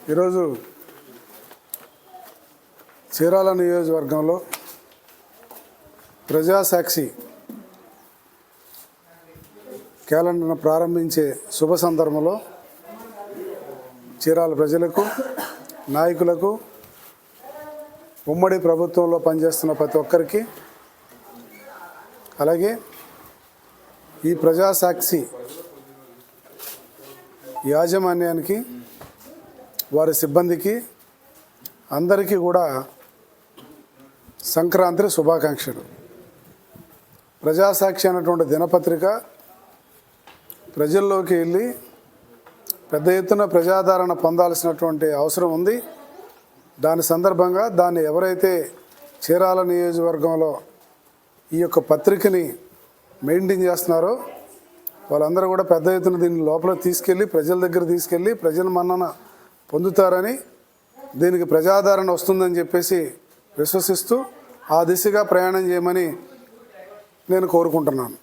ఈరోజు చీరాల నియోజకవర్గంలో ప్రజాసాక్షి క్యాలెండర్ను ప్రారంభించే శుభ సందర్భంలో చీరాల ప్రజలకు, నాయకులకు, ఉమ్మడి ప్రభుత్వంలో పనిచేస్తున్న ప్రతి ఒక్కరికి, అలాగే ఈ ప్రజాసాక్షి యాజమాన్యానికి, వారి సిబ్బందికి అందరికీ కూడా సంక్రాంతి శుభాకాంక్షలు. ప్రజాసాక్షి అనేటువంటి దినపత్రిక ప్రజల్లోకి వెళ్ళి పెద్ద ఎత్తున ప్రజాదరణ పొందాల్సినటువంటి అవసరం ఉంది. దాని సందర్భంగా దాన్ని ఎవరైతే చీరాల నియోజకవర్గంలో ఈ యొక్క పత్రికని మెయింటైన్ చేస్తున్నారో వాళ్ళందరూ కూడా పెద్ద ఎత్తున దీన్ని లోపల తీసుకెళ్ళి ప్రజల దగ్గర తీసుకెళ్ళి ప్రజల మన్నన పొందుతారని, దీనికి ప్రజాదరణ వస్తుందని చెప్పేసి విశ్వసిస్తూ ఆ దిశగా ప్రయాణం చేయమని నేను కోరుకుంటున్నాను.